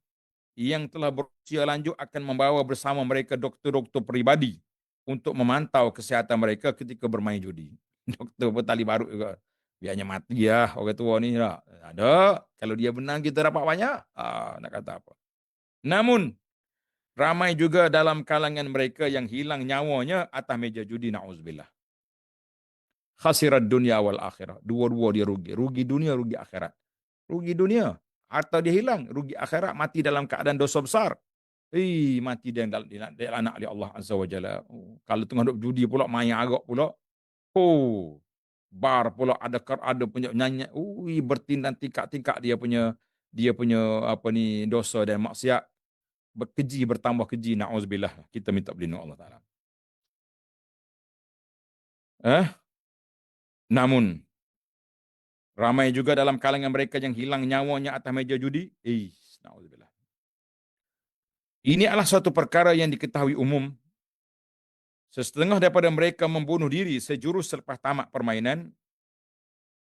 yang telah berusia lanjut akan membawa bersama mereka doktor-doktor peribadi untuk memantau kesihatan mereka ketika bermain judi. Doktor petali baru juga. Biarnya mati ya orang tua ni. Ada. Kalau dia menang kita dapat banyak. Nak kata apa. Namun, ramai juga dalam kalangan mereka yang hilang nyawanya atas meja judi. Na'udzubillah. Khasirat dunia wal akhirah. Dua-dua dia rugi. Rugi dunia, rugi akhirat. Rugi dunia. Harta dia hilang. Rugi akhirat. Mati dalam keadaan dosa besar. Mati dia anak oleh Allah Azza wa Jalla. Kalau tengah duk judi pula, main arak pula. Bar pula ada punya nyanyi. Bertindak tingkat-tingkat dia punya apa ni dosa dan maksiat. Berkeji, bertambah keji. Na'udzubillah. Kita minta berlindung Allah Ta'ala. Namun, ramai juga dalam kalangan mereka yang hilang nyawanya atas meja judi. Na'udzubillah. Ini adalah suatu perkara yang diketahui umum. Setengah daripada mereka membunuh diri sejurus selepas tamat permainan.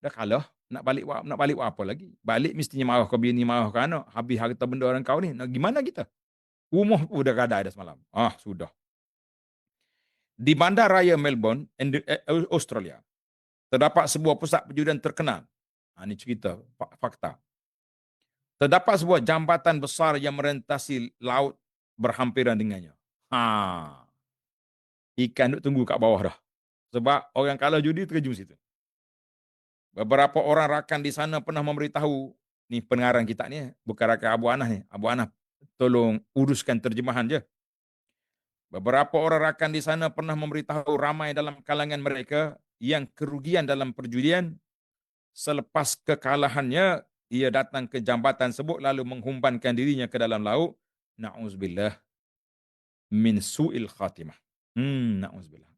Dah kalah. Nak balik buat apa lagi? Balik mestinya marah ke bini, marah ke anak. Habis harta benda orang kau ni. Nak gimana kita? Rumah pun dah gadai dah semalam. Sudah. Di bandar raya Melbourne, Australia, terdapat sebuah pusat perjudian terkenal. Ini cerita, fakta. Terdapat sebuah jambatan besar yang merentasi laut berhampiran dengannya. Ikan duk tunggu kat bawah dah. Sebab orang kalah judi terjun situ. Beberapa orang rakan di sana pernah memberitahu, ni pengarang kita ni, bukan rakan Abu Anas ni. Abu Anas tolong uruskan terjemahan je. Beberapa orang rakan di sana pernah memberitahu ramai dalam kalangan mereka yang kerugian dalam perjudian. Selepas kekalahannya, ia datang ke jambatan tersebut lalu menghumpankan dirinya ke dalam laut. Na'udzubillah min su'il khatimah. Na'udzubillah.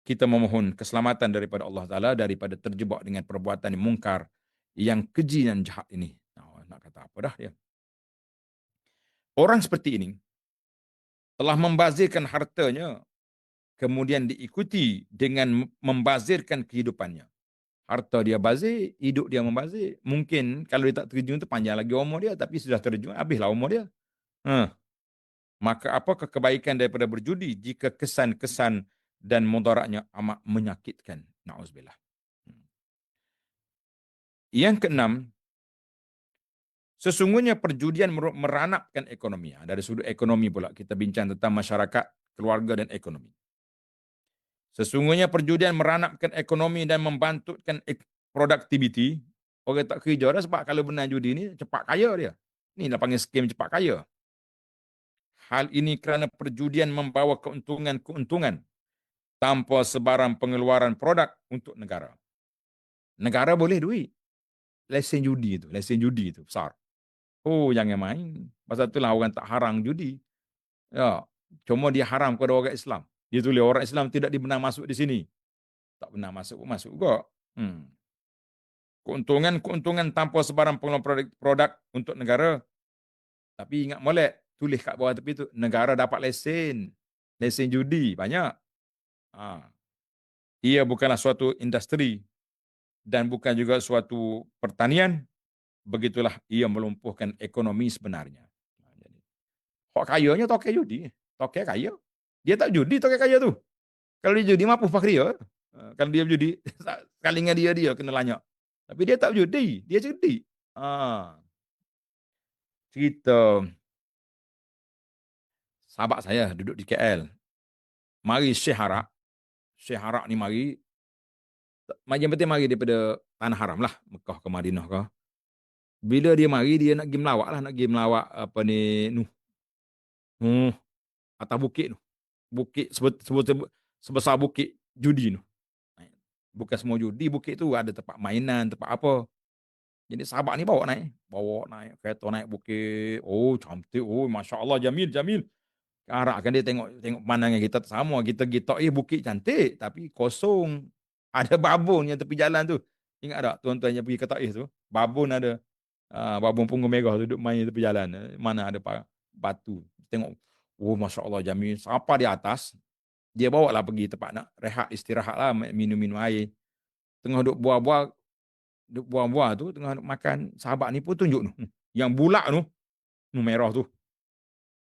Kita memohon keselamatan daripada Allah Ta'ala daripada terjebak dengan perbuatan yang mungkar, yang keji dan jahat ini. Nak kata apa dah dia. Orang seperti ini telah membazirkan hartanya, kemudian diikuti dengan membazirkan kehidupannya. Harta dia bazir, hidup dia membazir. Mungkin kalau dia tak terjun tu panjang lagi umur dia, tapi sudah terjun, habislah umur dia. Maka apakah kebaikan daripada berjudi jika kesan-kesan dan mudaratnya amat menyakitkan? Na'udzubillah. Yang keenam, sesungguhnya perjudian meranapkan ekonomi. Dari sudut ekonomi pula kita bincang tentang masyarakat, keluarga dan ekonomi. Sesungguhnya perjudian meranapkan ekonomi dan membantutkan produktiviti. Orang tak kerja dah sebab kalau benar judi ni cepat kaya dia. Ni dah panggil skim cepat kaya. Hal ini kerana perjudian membawa keuntungan-keuntungan tanpa sebarang pengeluaran produk untuk negara. Negara boleh duit. Lesen judi itu besar. Oh, jangan main. Pasal itulah orang tak haram judi. Ya, cuma dia haram kepada orang Islam. Dia tulis orang Islam tidak dibenarkan masuk di sini. Tak benar masuk juga. Keuntungan tanpa sebarang pengeluaran produk untuk negara. Tapi ingat molek, tulis kat bawah tepi tu, negara dapat lesen. Lesen judi, banyak. Ia bukanlah suatu industri dan bukan juga suatu pertanian. Begitulah ia melumpuhkan ekonomi sebenarnya. Kok kayanya toke judi? Toke kaya. Dia tak judi toke kaya tu. Kalau dia judi mampu fakir ya. Kalau dia judi, kalinya dia kena lanyak. Tapi dia tak judi, dia judi. Cerita sahabat saya duduk di KL. Mari Syekh Harak. Syekh Harak ni mari. Yang penting mari daripada Tanah Haram lah. Mekah ke Madinah ke. Bila dia mari, dia nak pergi melawak lah. Nak pergi melawak apa ni, atas bukit tu. Bukit sebesar bukit judi tu. Bukan semua judi, bukit tu ada tempat mainan, tempat apa. Jadi sahabat ni bawa naik kereta, naik bukit. Oh, cantik. Oh, Masya Allah, jamil. Harapkan dia tengok pemandangan kita sama. Kita bukit cantik, tapi kosong. Ada babon yang tepi jalan tu. Ingat tak tuan-tuan yang pergi ke Taif tu? Babon ada. Babon punggung merah tu duduk main tepi jalan. Mana ada batu. Tengok. Oh, Masya Allah, jamil. Sampai di atas, dia bawa lah pergi tempat nak rehat, istirahat lah, minum air. Tengah duduk buah-buah tu, tengah duduk makan. Sahabat ni pun tunjuk tu. Yang bulak tu, merah tu.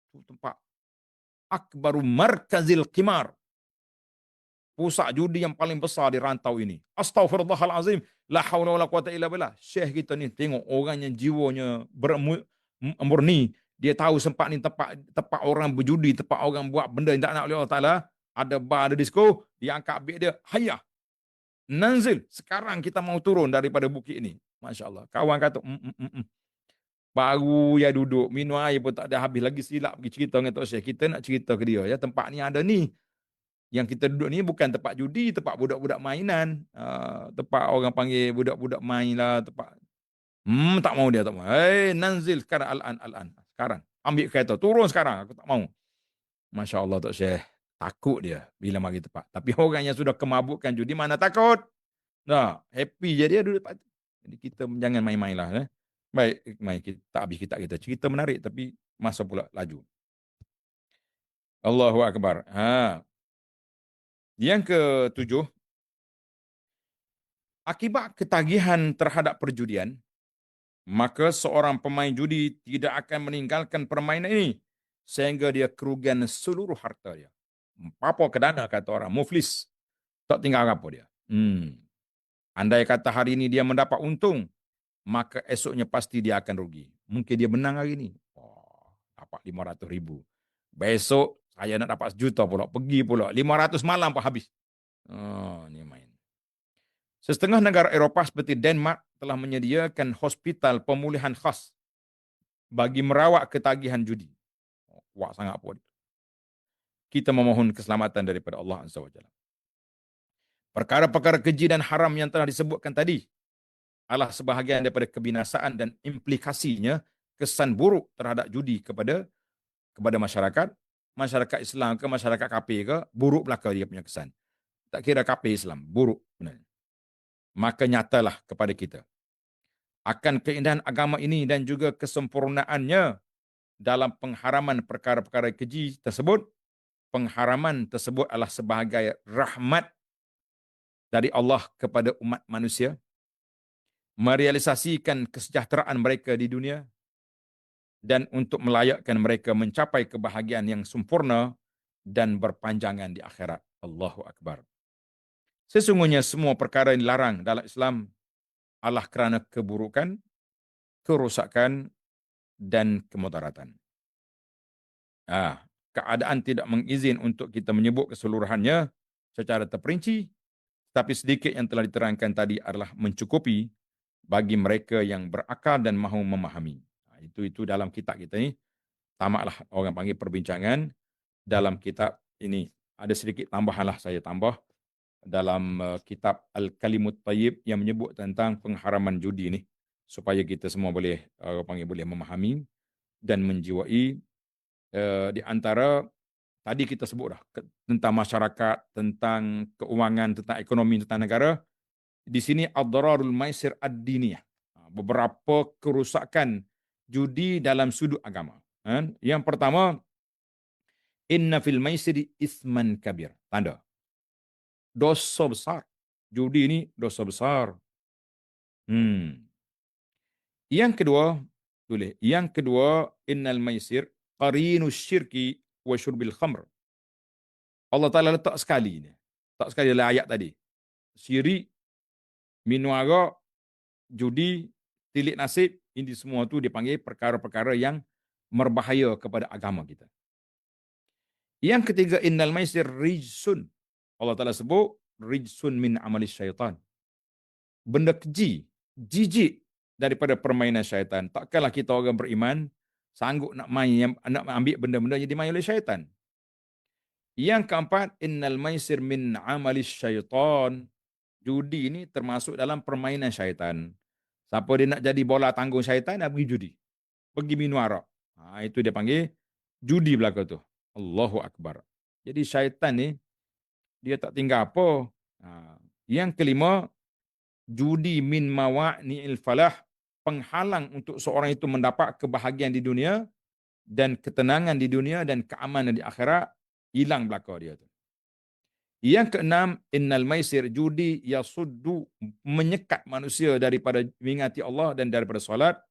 Tu tempat akbaru markazil qimar. Pusat judi yang paling besar di rantau ini. Astaghfirullahalazim. La haula wala quwata illa billah. Syekh kita ni tengok orang yang jiwanya murni. Dia tahu sempat ni tempat orang berjudi, tempat orang buat benda yang tak nak oleh Allah Ta'ala. Ada bar, ada disco. Dia angkat beg dia. Hayya. Nanzil. Sekarang kita mau turun daripada bukit ini. Masya Allah. Kawan kata, baru ya duduk, minum air pun tak ada habis lagi, silap pergi cerita dengan Tok Syekh. Kita nak cerita ke dia, ya tempat ni ada ni. Yang kita duduk ni bukan tempat judi, tempat budak-budak mainan. Tempat orang panggil budak-budak main lah. Tempat. Tak mau dia, tak mau. Nanzil sekarang, al-an. Sekarang. Ambil kereta, turun sekarang. Aku tak mau. Masya Allah Tok Syekh. Takut dia bila mari tempat. Tapi orang yang sudah kemabukkan judi, mana takut? Happy je dia duduk tempat tu. Jadi kita jangan main-main lah. Baik, kita tak habis kita. Cerita menarik tapi masa pula laju. Allahu Akbar. Yang ketujuh, akibat ketagihan terhadap perjudian, maka seorang pemain judi tidak akan meninggalkan permainan ini sehingga dia kerugian seluruh harta dia. Apa kedana kata orang, muflis. Tak tinggal apa dia. Andai kata hari ini dia mendapat untung, maka esoknya pasti dia akan rugi. Mungkin dia menang hari ini. Dapat 500,000. Besok saya nak dapat 1 juta pula. Pergi pula. 500 malam pun habis. Ni main. Setengah negara Eropah seperti Denmark telah menyediakan hospital pemulihan khas bagi merawat ketagihan judi. Kuat sangat pun. Kita memohon keselamatan daripada Allah Azza wa Jalla. Perkara-perkara keji dan haram yang telah disebutkan tadi adalah sebahagian daripada kebinasaan dan implikasinya kesan buruk terhadap judi kepada masyarakat Islam ke masyarakat kafir ke, buruk belaka dia punya kesan. Tak kira kafir Islam, buruk benar. Maka nyatalah kepada kita akan keindahan agama ini dan juga kesempurnaannya dalam pengharaman perkara-perkara keji tersebut. Pengharaman tersebut adalah sebagai rahmat dari Allah kepada umat manusia, merealisasikan kesejahteraan mereka di dunia dan untuk melayakkan mereka mencapai kebahagiaan yang sempurna dan berpanjangan di akhirat. Allahu Akbar. Sesungguhnya semua perkara yang dilarang dalam Islam adalah kerana keburukan, kerosakan, dan kemudaratan. Keadaan tidak mengizin untuk kita menyebut keseluruhannya secara terperinci, tapi sedikit yang telah diterangkan tadi adalah mencukupi bagi mereka yang berakal dan mahu memahami. Itu dalam kitab kita ni. Tamatlah orang panggil perbincangan dalam kitab ini. Ada sedikit tambahanlah saya tambah dalam kitab Al-Kalimut Tayyib yang menyebut tentang pengharaman judi ni, supaya kita semua boleh boleh memahami dan menjiwai di antara tadi kita sebut dah tentang masyarakat, tentang keuangan, tentang ekonomi, tentang negara. Di sini ad-dararul maisir ad-diniyah. Beberapa kerusakan judi dalam sudut agama. Yang pertama, inna fil maisiri isman kabir. Tanda. Dosa besar. Judi ini dosa besar. Yang kedua, tulis. Yang kedua, innal maisir qarinus syirki wa syurbil khamr. Allah Ta'ala letak sekali ni. Tak sekali dalam ayat tadi. Syirik, minum arak, judi, tilik nasib, ini semua tu dipanggil perkara-perkara yang berbahaya kepada agama kita. Yang ketiga, innal maisir rijsun. Allah Ta'ala sebut, rijsun min amalis syaitan. Benda keji, jijik daripada permainan syaitan. Takkanlah kita orang beriman sanggup nak main, nak ambil benda-benda yang dimain oleh syaitan. Yang keempat, innal maisir min amalis syaitan. Judi ini termasuk dalam permainan syaitan. Siapa dia nak jadi bola tanggung syaitan, dia pergi judi. Pergi minum arak. Itu dia panggil judi belaka tu. Allahu Akbar. Jadi syaitan ni, dia tak tinggal apa. Yang kelima, judi min mawa'ni'il falah. Penghalang untuk seorang itu mendapat kebahagiaan di dunia, dan ketenangan di dunia, dan keamanan di akhirat, hilang belaka dia tu. Yang keenam, innal maisir judi yasuddu, menyekat manusia daripada mengingati Allah dan daripada solat.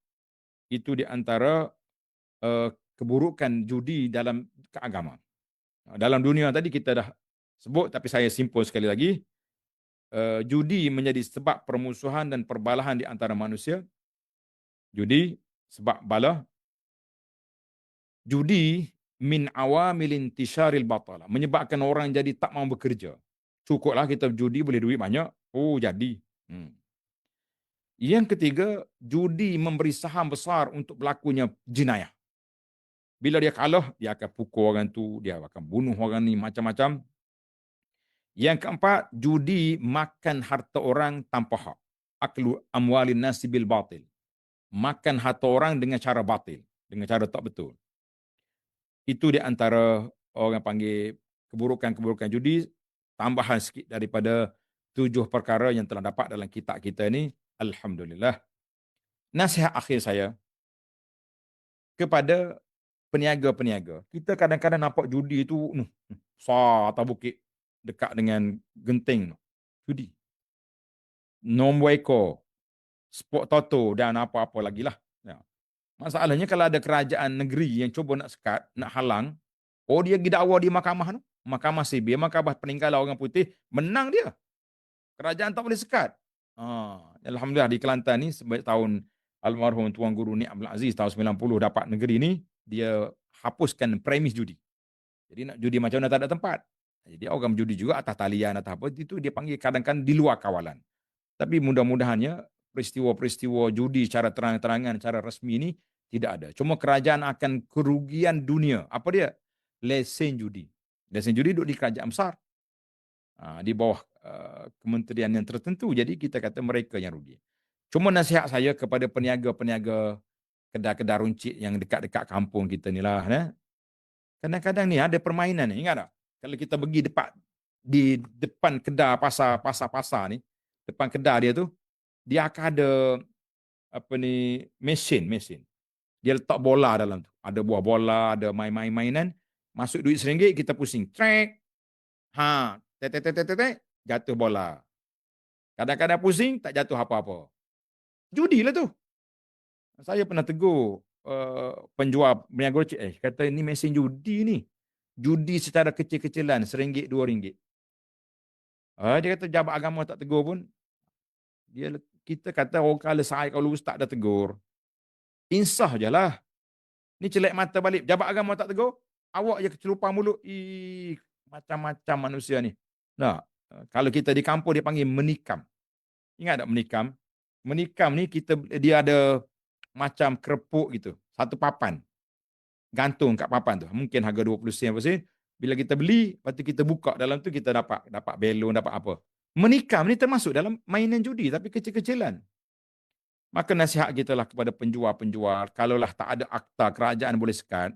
Itu di antara keburukan judi dalam keagamaan. Dalam dunia tadi kita dah sebut, tapi saya simpul sekali lagi. Judi menjadi sebab permusuhan dan perbalahan di antara manusia. Judi sebab bala. Judi min awamil intisharil batalah, menyebabkan orang jadi tak mahu bekerja. Cukuplah kita judi boleh duit banyak. Jadi. Yang ketiga, judi memberi saham besar untuk berlakunya jenayah. Bila dia kalah, dia akan pukul orang tu, dia akan bunuh orang ni, macam-macam. Yang keempat, judi makan harta orang tanpa hak. Aklu amwalin nasi bil batil. Makan harta orang dengan cara batil, dengan cara tak betul. Itu di antara orang panggil keburukan-keburukan judi, tambahan sikit daripada 7 perkara yang telah dapat dalam kitab kita ni. Alhamdulillah. Nasihat akhir saya kepada peniaga-peniaga. Kita kadang-kadang nampak judi itu besar atas bukit dekat dengan genting. Judi. Nombor ekor, sport toto dan apa-apa lagi lah. Masalahnya kalau ada kerajaan negeri yang cuba nak sekat, nak halang, dia pergi dakwa di mahkamah tu. Mahkamah sibir, mahkamah peninggalan orang putih, menang dia. Kerajaan tak boleh sekat. Alhamdulillah di Kelantan ni, sebab tahun almarhum Tuan Guru Nik Abdul Aziz tahun 90 dapat negeri ni, dia hapuskan premis judi. Jadi nak judi macam mana tak ada tempat. Jadi orang judi juga atas talian, atas apa, itu dia panggil kadang-kadang di luar kawalan. Tapi mudah-mudahannya peristiwa-peristiwa judi secara terang-terangan, secara resmi ni tidak ada. Cuma kerajaan akan kerugian dunia. Apa dia? Lesen judi. Lesen judi duduk di kerajaan besar. Di bawah kementerian yang tertentu. Jadi kita kata mereka yang rugi. Cuma nasihat saya kepada peniaga-peniaga kedai-kedai runcit yang dekat-dekat kampung kita ni lah. Kadang-kadang ni ada permainan ni. Ingat tak? Kalau kita pergi di depan kedai pasar ni, depan kedai dia tu, dia akan ada mesin. Dia letak bola dalam tu. Ada buah bola, ada mainan. Masuk duit RM1, kita pusing. Trek. Jatuh bola. Kadang-kadang pusing, tak jatuh apa-apa. Judi lah tu. Saya pernah tegur penjual berniaga kata ini mesin judi ni. Judi secara kecil-kecilan, RM1, RM2. Dia kata jabat agama tak tegur pun. Kita kata orang kala saya kalau ustaz dah tegur. Insah je lah. Ni celak mata balik. Jabat agama tak tegur. Awak je kecelupang mulut. Macam-macam manusia ni. Nah, kalau kita di kampung dia panggil menikam. Ingat tak menikam? Menikam ni dia ada macam kerepuk gitu. Satu papan. Gantung kat papan tu. Mungkin harga 20 sen apa sen. Bila kita beli, lepas tu kita buka dalam tu kita dapat belon, dapat apa. Menikam ni termasuk dalam mainan judi tapi kecil-kecilan. Maka nasihat kita lah kepada penjual-penjual, kalaulah tak ada akta kerajaan boleh sekat,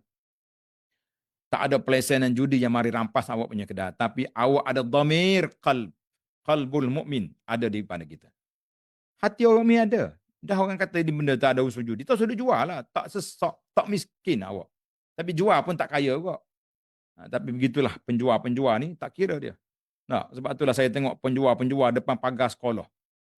tak ada pelesenan judi yang mari rampas awak punya kedai, tapi awak ada dhamir qalbul mukmin ada di pada kita. Hati orang ni ada. Dah orang kata di benda tak ada unsur judi, tak sudah jual lah, tak sesak, tak miskin awak. Tapi jual pun tak kaya kok. Tapi begitulah penjual-penjual ni tak kira dia. Nah, sebab itulah saya tengok penjual-penjual depan pagar sekolah.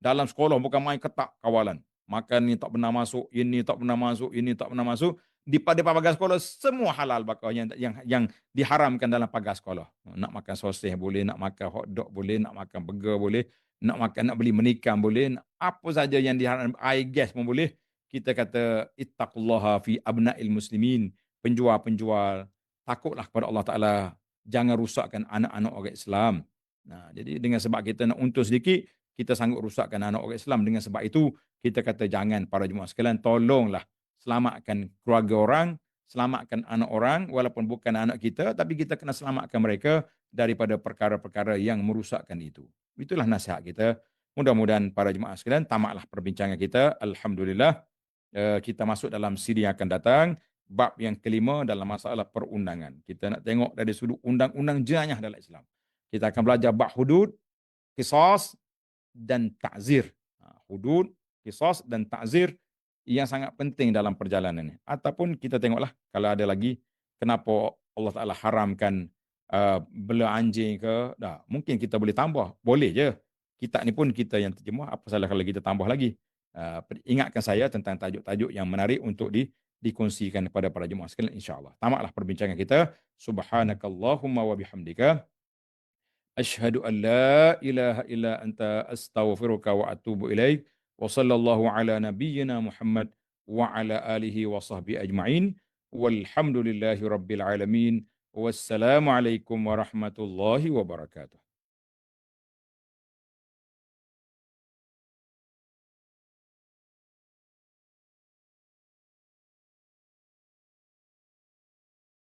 Dalam sekolah bukan main ketak kawalan. Makan ni tak pernah masuk, ini tak pernah masuk, ini tak pernah masuk. Di depan pagar sekolah semua halal bakal yang diharamkan dalam pagar sekolah. Nak makan sosis boleh, nak makan hotdog boleh, nak makan burger boleh, nak beli menikam boleh, apa saja yang diharam, air gas pun boleh. Kita kata ittaqullaha fi abna'il muslimin. Penjual-penjual takutlah kepada Allah Taala, jangan rusakkan anak-anak orang Islam. Nah, jadi dengan sebab kita nak untung sedikit, kita sanggup rusakkan anak orang Islam. Dengan sebab itu, kita kata jangan para jemaah sekalian, tolonglah selamatkan keluarga orang, selamatkan anak orang, walaupun bukan anak kita, tapi kita kena selamatkan mereka daripada perkara-perkara yang merusakkan itu. Itulah nasihat kita. Mudah-mudahan para jemaah sekalian, tamatlah perbincangan kita. Alhamdulillah, kita masuk dalam siri yang akan datang, bab yang kelima dalam masalah perundangan. Kita nak tengok dari sudut undang-undang jenayah dalam Islam. Kita akan belajar bab hudud, qisas dan ta'zir. Hudud, qisas dan ta'zir yang sangat penting dalam perjalanan ini. Ataupun kita tengoklah kalau ada lagi kenapa Allah Taala haramkan bela anjing ke, mungkin kita boleh tambah. Boleh je. Kitab ni pun kita yang terjemah, apa salah kalau kita tambah lagi. Ingatkan saya tentang tajuk-tajuk yang menarik untuk dikongsikan kepada para jemaah sekalian, insya-Allah. Tamatlah perbincangan kita. Subhanakallahumma wa bihamdika asyhadu an la ilaha illa anta astaghfiruka wa atubu ilaik. Wa sallallahu ala nabiyyina Muhammad wa ala alihi wa sahbihi ajma'in. Walhamdulillahi rabbil alamin. Wassalamu alaikum warahmatullahi wabarakatuh.